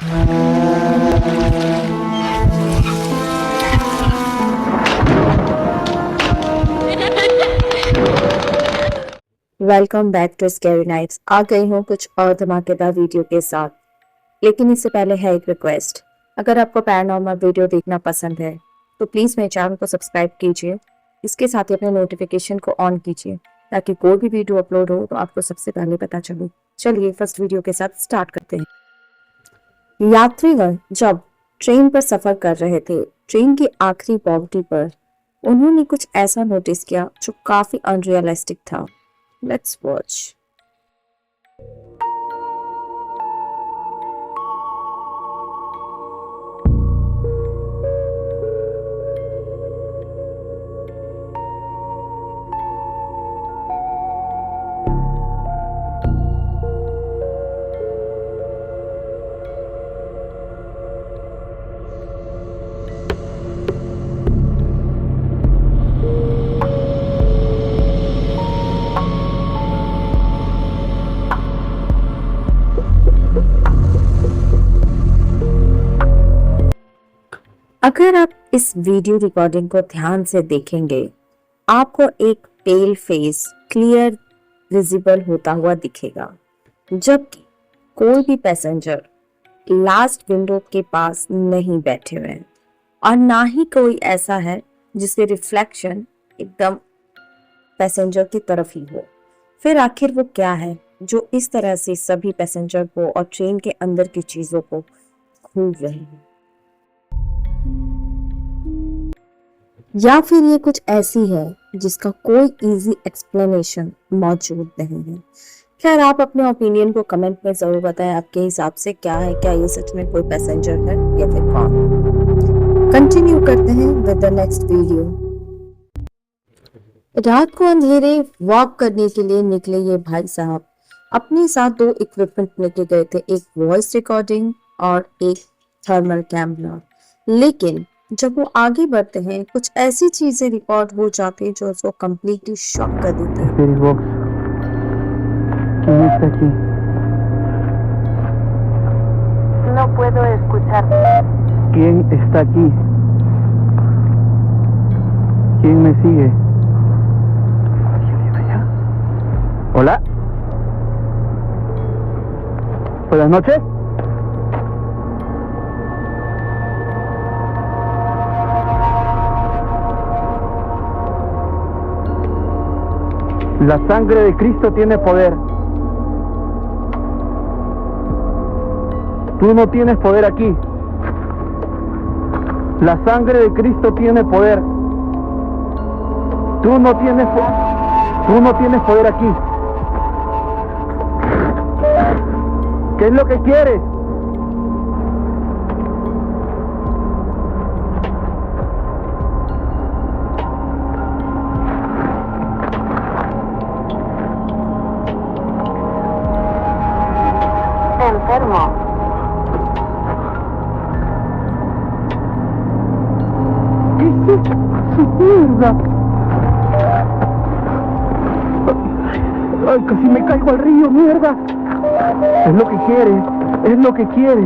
Welcome back to scary nights. आ गई हूँ कुछ और धमाकेदार वीडियो के साथ, लेकिन इससे पहले है एक रिक्वेस्ट। अगर आपको पैरानॉर्मल वीडियो देखना पसंद है तो प्लीज़ मेरे चैनल को सब्सक्राइब कीजिए। इसके साथ ही अपने नोटिफिकेशन को ऑन कीजिए ताकि कोई भी वीडियो अपलोड हो तो आपको सबसे पहले पता चले। चलिए फर्स्ट वीडियो के साथ स्टार्ट करते हैं। यात्रीगण जब ट्रेन पर सफर कर रहे थे, ट्रेन की आखिरी बोगी पर उन्होंने कुछ ऐसा नोटिस किया जो काफी अनरियलिस्टिक था। Let's watch. अगर आप इस वीडियो रिकॉर्डिंग को ध्यान से देखेंगे, आपको एक पेल फेस क्लियर विजिबल होता हुआ दिखेगा, जबकि कोई भी पैसेंजर लास्ट विंडो के पास नहीं बैठे हुए हैं और ना ही कोई ऐसा है जिसके रिफ्लेक्शन एकदम पैसेंजर की तरफ ही हो। फिर आखिर वो क्या है जो इस तरह से सभी पैसेंजर को और ट्रेन के अंदर की चीजों को घूर रहे हैं? या फिर ये कुछ ऐसी है जिसका कोई इजी एक्सप्लेनेशन मौजूद नहीं है? खैर, आप अपने ओपिनियन को कमेंट में जरूर बताएं। आपके हिसाब से क्या है? क्या ये सच में कोई पैसेंजर है या फिर कौन? कंटिन्यू करते हैं विद द नेक्स्ट वीडियो। रात को अंधेरे वॉक करने के लिए निकले ये भाई साहब अपने साथ दो इक्विपमेंट लेके गए थे, एक वॉइस रिकॉर्डिंग और एक थर्मल कैमरा। लेकिन जब वो आगे बढ़ते हैं, कुछ ऐसी चीजें रिकॉर्ड हो जाती है जो उसको कम्प्लीटली शॉक कर देती है। No puedo escuchar. ¿Quién está aquí? ¿Quién me sigue? ¿Alguien allá? ¿Hola? Buenas noches. La sangre de Cristo tiene poder. Tú no tienes poder aquí. La sangre de Cristo tiene poder. Tú no tienes poder aquí. ¿Qué es lo que quieres? Enfermo. ¿Qué es eso? ¡Su mierda! ¡Ay, casi me caigo al río, mierda! Es lo que quiere, es lo que quiere.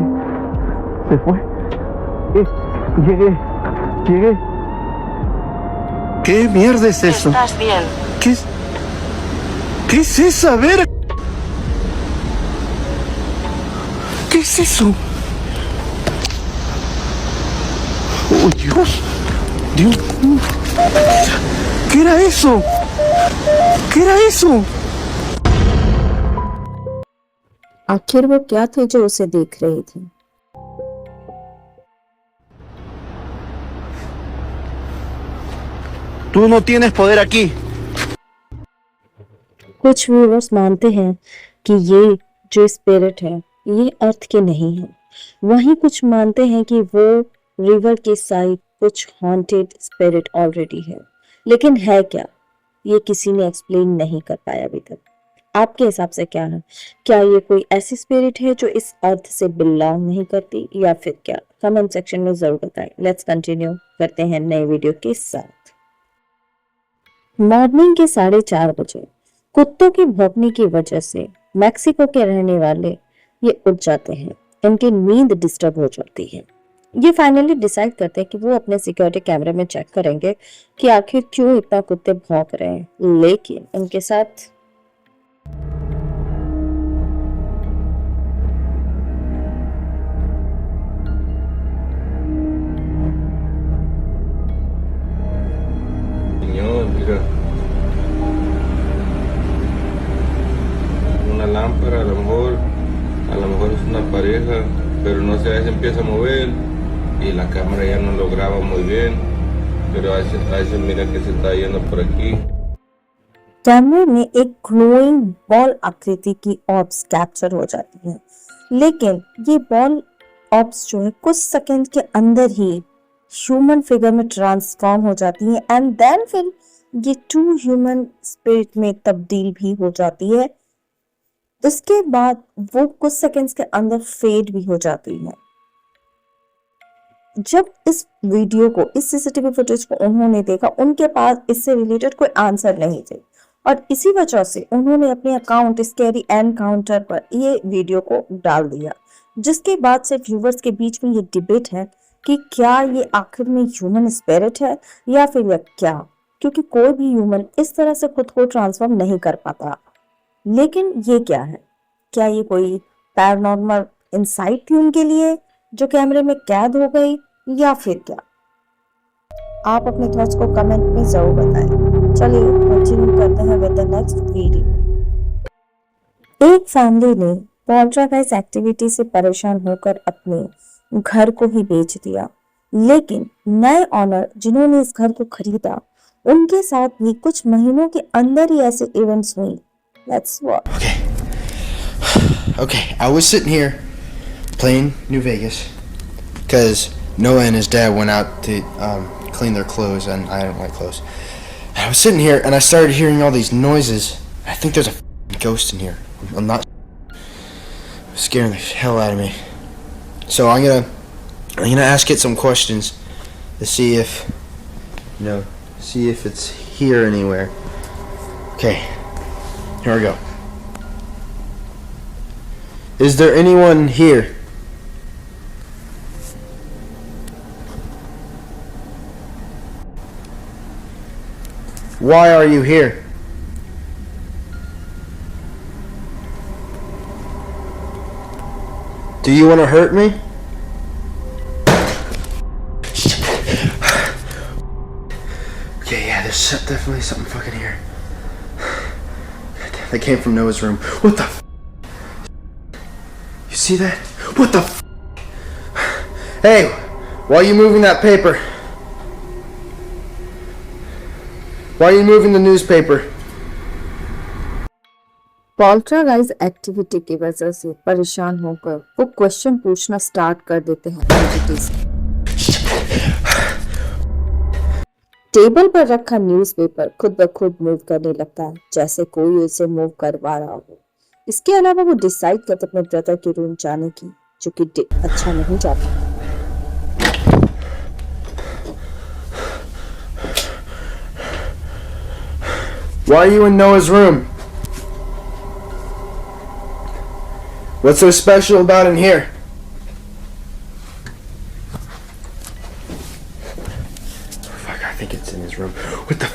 Se fue. Llegué. ¿Qué mierda es eso? ¿Estás bien? ¿Qué es esa verga? ¿Qué es eso? ¡Oh, Dios! ¡Dios! ¿Qué era eso? ¿Qué era eso? आखिर वो क्या थे जो उसे देख रहे थे? Tú no tienes poder aquí. कुछ व्यूअर्स मानते हैं कि ये जो स्पिरिट है ये अर्थ के नहीं है, वहीं कुछ मानते हैं कि वो रिवर के साइड कुछ हॉन्टेड स्पिरिट ऑलरेडी है। लेकिन है क्या, ये किसी ने एक्सप्लेन नहीं कर पाया अभी तक। आपके हिसाब से क्या है? क्या ये कोई ऐसी स्पिरिट है जो इस अर्थ से बिलोंग नहीं करती या फिर क्या? कमेंट सेक्शन में जरूर बताएं। लेट्स कंटिन्यू करते हैं नए वीडियो के साथ। मॉर्निंग के 4:30 बजे कुत्तों की भौंकने की वजह से मैक्सिको के रहने वाले ये उठ जाते हैं। इनकी नींद डिस्टर्ब हो जाती है। ये फाइनली डिसाइड करते हैं कि वो अपने सिक्योरिटी कैमरे में चेक करेंगे कि आखिर क्यों इतना कुत्ते भौंक रहे हैं, लेकिन इनके साथ Señor, mira. Una lámpara, a lo mejor es una pareja, pero no sé, ahí se empieza a mover y la cámara ya no lo graba muy bien, pero a veces mira que se está yendo por aquí. कैमरे में एक glowing ball आकृति की obs capture हो जाती है, लेकिन ये बॉल ऑब्स जो है कुछ सेकंड के अंदर ही ह्यूमन फिगर में ट्रांसफॉर्म हो जाती है एंड देन फिर ये टू ह्यूमन स्पिरिट में तब्दील भी हो जाती है। उसके बाद वो कुछ सेकंड्स के अंदर फेड भी हो जाती है। जब इस वीडियो को, इस सीसीटीवी फुटेज को उन्होंने देखा, उनके पास इससे रिलेटेड कोई आंसर नहीं थे और इसी वजह से उन्होंने अपने अकाउंट स्कैरी एनकाउंटर पर ये वीडियो को डाल दिया, जिसके बाद से व्यूवर्स के बीच में ये डिबेट है कि क्या ये आखिर में ह्यूमन स्पिरिट है या फिर यह क्या, क्योंकि कोई भी ह्यूमन इस तरह से खुद को ट्रांसफॉर्म नहीं कर पाता। लेकिन ये क्या है? क्या ये कोई पैरानॉर्मल इंसाइट थी उनके लिए जो कैमरे में कैद हो गई, या फिर क्या? आप अपने थॉट्स को कमेंट में जरूर बताएं। चलिए कंटिन्यू करते हैं विद द नेक्स्ट वीडियो। एक फैमिली ने पॉल्ट्राइस्ट एक्टिविटी से परेशान होकर अपने घर को ही बेच दिया, लेकिन नए ऑनर जिन्होंने इस घर को खरीदा, उनके साथ भी कुछ महीनों के अंदर ही ऐसे इवेंट्स हुई। Let's watch. Okay, I was sitting here playing New Vegas because Noah and his dad went out to clean their clothes, and I don't like clothes. And I was sitting here and I started hearing all these noises. I think there's a ghost in here. I'm not scaring the hell out of me. So I'm gonna ask it some questions to see if see if it's here anywhere. Okay, here we go. Is there anyone here? Why are you here? Do you want to hurt me? Okay, yeah, there's definitely something fucking here. That came from Noah's room. What the f? You see that? What the f? Hey, why are you moving that paper? Why are you moving the newspaper? Poltergeist activity की वजह से परेशान होकर वो question पूछना start कर देते हैं एंटिटी से। टेबल पर रखा न्यूज़पेपर खुद ब खुद मूव करने लगता है, जैसे कोई उसे मूव करवा रहा हो। इसके अलावा वो डिसाइड करते अपने ब्रदर के रूम जाने की, जो कि अच्छा नहीं जाता। Why are you in Noah's room? What's so special about in here? Fuck, I think it's in his room. What the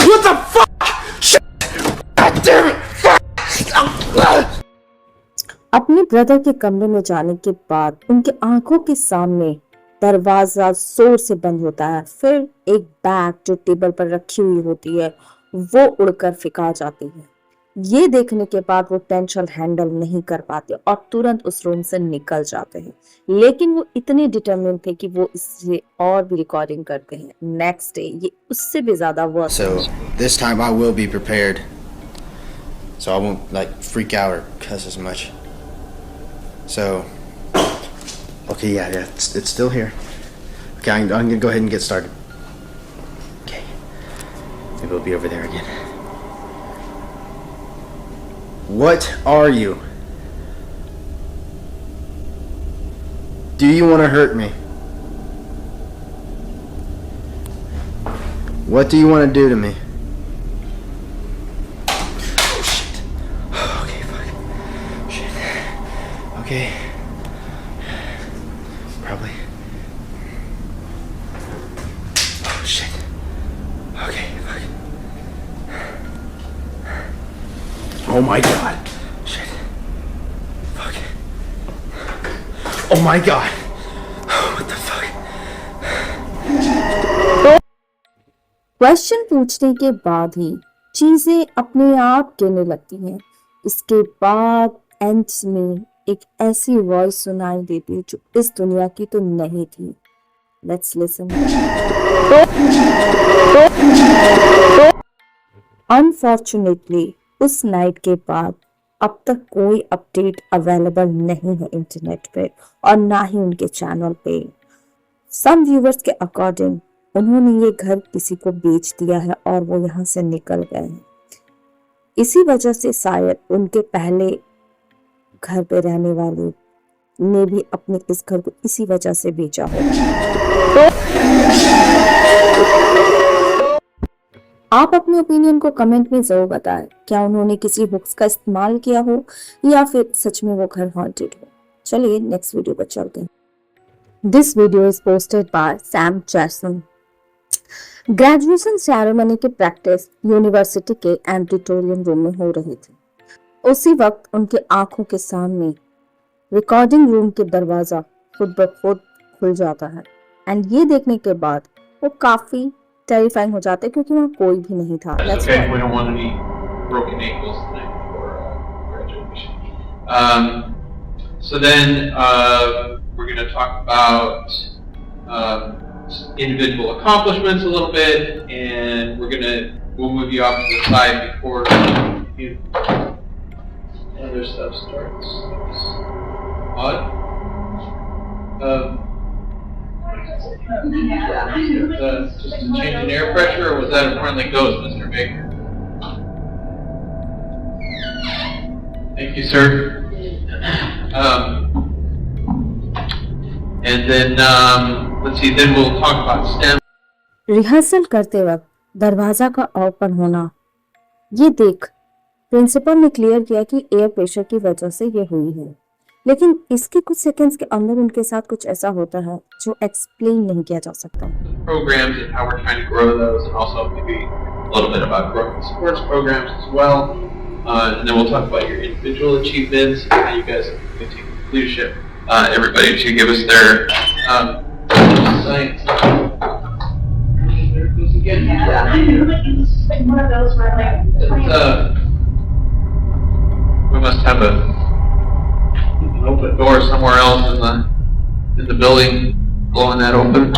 What the fuck? Shit! God damn it! Fuck! अपने brother के कमरे में जाने के बाद उनके आंखों के सामने दरवाजा जोर से बंद होता है। फिर एक बैग जो टेबल पर रखी हुई होती है वो उड़कर फेंका जाती है। ये देखने के बाद वो टेंशन हैंडल नहीं कर पाते और तुरंत उस रूम से निकल जाते हैं, लेकिन वो इतने डिटरमिन्ड थे कि वो इससे और भी रिकॉर्डिंग करते हैं। नेक्स्ट डे ये उससे भी ज्यादा verse. So this time I will be prepared, so I won't like freak out or cuss as much. So okay, yeah, it's still here. Okay, I'm gonna go ahead and get started. Okay, maybe we'll be over there again. What are you? Do you want to hurt me? What do you want to do to me? Oh shit. Okay, fuck. Shit. probably. Oh shit. Okay, fuck. Oh my god. Shit. Fuck. Oh my god. What the fuck? Question पूछने के बाद ही चीजें अपने आप गिरने लगती हैं। इसके बाद एंड में एक ऐसी वॉइस सुनाई देती जो इस दुनिया की तो नहीं थी। Let's listen. अनफॉर्चुनेटली उस नाइट के बाद अब तक कोई अपडेट अवेलेबल नहीं है इंटरनेट पे और ना ही उनके चैनल पे। सम व्यूवर्स के अकॉर्डिंग उन्होंने ये घर किसी को बेच दिया है और वो यहाँ से निकल गए हैं। इसी वजह से शायद उनके पहले घर पे रहने वाले ने भी अपने इस घर को इसी वजह से बेचा होगा। आप अपने ओपिनियन को कमेंट में जरूर बताएं। क्या उन्होंने किसी हुक्स का इस्तेमाल किया हो या फिर सच में वो घर हॉन्टेड हो। चलिए नेक्स्ट वीडियो पर चलते हैं। This video is posted by Sam जैसन। ग्रेजुएशन सेरेमनी की प्रैक्टिस यूनिवर्सिटी के एम्प्टीटोरियम रूम में हो रही थी। उसी वक्त उनके आंखों के सामने रिकॉर्डिंग रूम के दरवाजा खुद ब खुद खुल जाता है एंड ये देखने के बाद वो काफी टेरिफाइंग हो जाते हैं क्योंकि वहाँ कोई भी नहीं था। That's okay. We don't want any broken ankles tonight before graduation. So then we're going to talk about individual accomplishments a little bit, and we'll move you off to the side before other stuff starts. Odd. Just a change in air pressure, or was that a friendly ghost, Mr. Baker? Thank you, sir. And then, let's see, then we'll talk about STEM. Rehearsal करते वक्त दरवाजा का open होना ये देख principal ने clear किया कि एयर प्रेशर की वजह से ये हुई है, लेकिन इसके कुछ सेकंड्स के अंदर उनके साथ कुछ ऐसा होता है जो एक्सप्लेन नहीं किया जा सकता। Programs and how we're trying to grow those, and also maybe a little bit about growing the sports programs as well. And then we'll talk about your individual achievements and how you guys can take leadership. Everybody should give us their science. There it goes again. Like one of those where like. We must have an open door somewhere else in the building, blowing that open.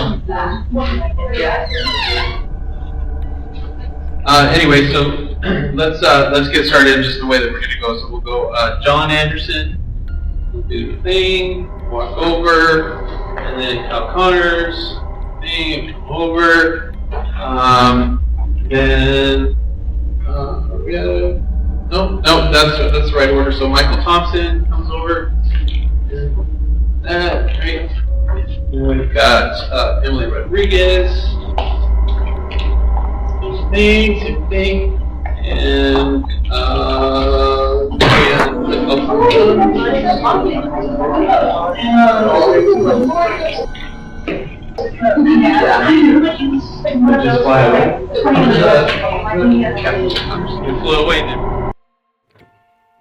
Anyway, so let's get started just the way that we're gonna go. So we'll go John Anderson, we'll do the thing, walk over, and then Cal Connors, thing, come over, then no, that's the right order. So Michael Thompson comes over. That right. And we've got Emily Rodriguez. Same thing, and just fly away. You flew away then.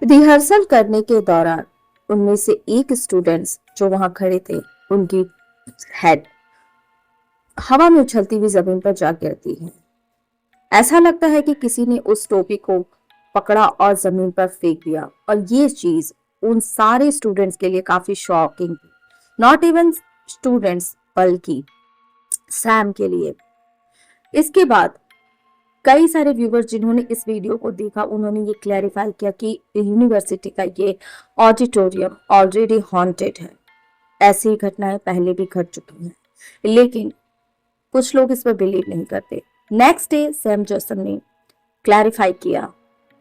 Rehearsal करने के दौरान उनमें से एक students जो वहां खड़े थे उनकी हेड हवा में उछलती हुई जमीन पर जा गिरती है। ऐसा लगता है कि किसी ने उस टोपी को पकड़ा और जमीन पर फेंक दिया और ये चीज उन सारे स्टूडेंट्स के लिए काफी शॉकिंग थी। नॉट इवन स्टूडेंट्स बल्कि सैम के लिए। इसके बाद कई सारे व्यूवर्स जिन्होंने इस वीडियो को देखा उन्होंने ये क्लैरिफाई किया कि यूनिवर्सिटी का ये ऑडिटोरियम ऑलरेडी हॉन्टेड है। ऐसी घटनाएं पहले भी घट चुकी हैं, लेकिन कुछ लोग इस पर बिलीव नहीं करते। नेक्स्ट डे सैम जैसन ने क्लैरिफाई किया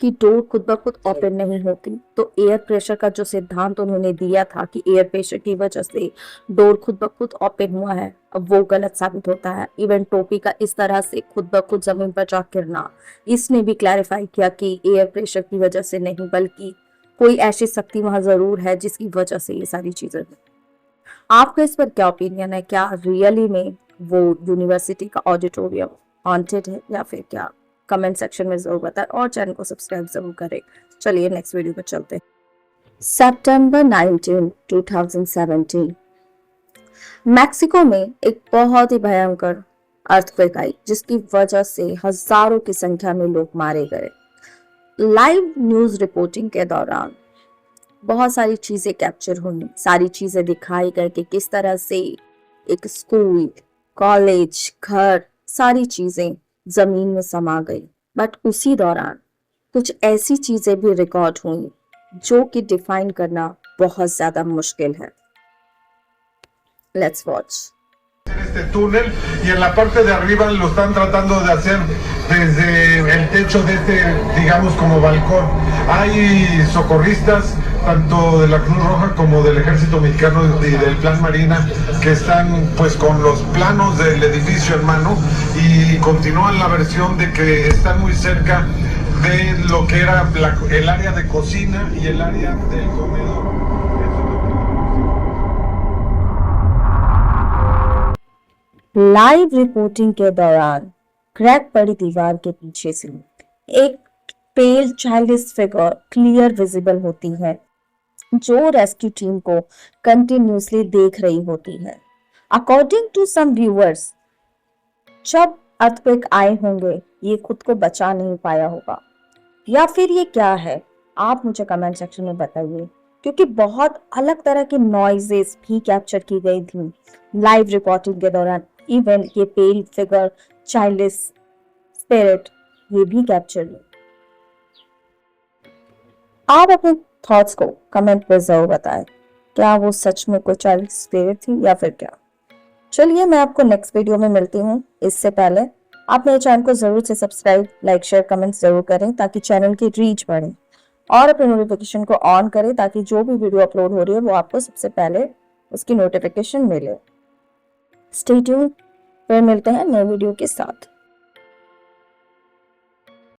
कि डोर खुद ब खुद ओपन नहीं होती, तो एयर प्रेशर का जो सिद्धांत उन्होंने दिया था कि एयर प्रेशर की वजह से डोर खुद ब खुद ओपन हुआ है, अब वो गलत साबित होता है। इवन टोपी का इस तरह से खुद ब खुद जमीन पर जा गिरना, इसने भी क्लैरिफाई किया कि एयर प्रेशर की वजह से नहीं बल्कि कोई ऐसी शक्ति वहां जरूर है जिसकी वजह से ये सारी चीजें। आपका इस पर क्या ओपिनियन है? क्या रियली में वो यूनिवर्सिटी का ऑडिटोरियम हॉन्टेड है या फिर क्या? कमेंट सेक्शन में जरूर बताएं और चैनल को सब्सक्राइब जरूर करें। चलिए नेक्स्ट वीडियो पर चलते हैं। सितंबर 19, 2017 मैक्सिको में एक बहुत ही भयंकर अर्थक्वेक आई जिसकी वजह से हजारों की संख्या में लोग मारे गए। लाइव न्यूज रिपोर्टिंग के दौरान बहुत सारी चीजें कैप्चर हुई, सारी चीजें दिखाई गई कि किस तरह से एक स्कूल, कॉलेज, घर, सारी चीजें जमीन में समा गई। बट उसी दौरान कुछ ऐसी चीजें भी रिकॉर्ड हुई जो कि डिफाइन करना बहुत ज्यादा मुश्किल है। Let's watch. Este túnel y en la parte de arriba lo están tratando de hacer desde el techo de este, digamos, como balcón. Hay socorristas tanto de la Cruz Roja como del Ejército Mexicano y del Plan Marina que están pues con los planos del edificio en mano y continúan la versión de que están muy cerca de lo que era el área de cocina y el área del comedor. Live reporting के दौरान crack पड़ी दीवार के पीछे से एक पेल childish figure clear visible होती है जो रेस्क्यू टीम को कंटिन्यूसली देख रही होती है। अकॉर्डिंग टू सम व्यूअर्स, जब अर्थक्वेक आए होंगे ये खुद को बचा नहीं पाया होगा या फिर ये क्या है, आप मुझे कमेंट सेक्शन में बताइए क्योंकि बहुत अलग तरह की नॉइजेस भी कैप्चर की गई थी लाइव रिपोर्टिंग के दौरान। इवन ये पेल फिगर, चाइल्डिश स्पिरिट, ये भी कैप्चर हुई। आप अपने थॉट्स को कमेंट पर जरूर बताएं, क्या वो सच में कोई चाइल्ड स्पिरिट थी या फिर क्या? चलिए मैं आपको नेक्स्ट वीडियो में मिलती हूँ। इससे पहले आप मेरे चैनल को जरूर से सब्सक्राइब, लाइक, शेयर, कमेंट जरूर करें ताकि चैनल की रीच बढ़े और अपने नोटिफिकेशन को ऑन करें ताकि जो भी वीडियो अपलोड हो रही है वो आपको सबसे पहले उसकी नोटिफिकेशन मिले। स्टे ट्यून्ड, फिर मिलते हैं नए वीडियो के साथ।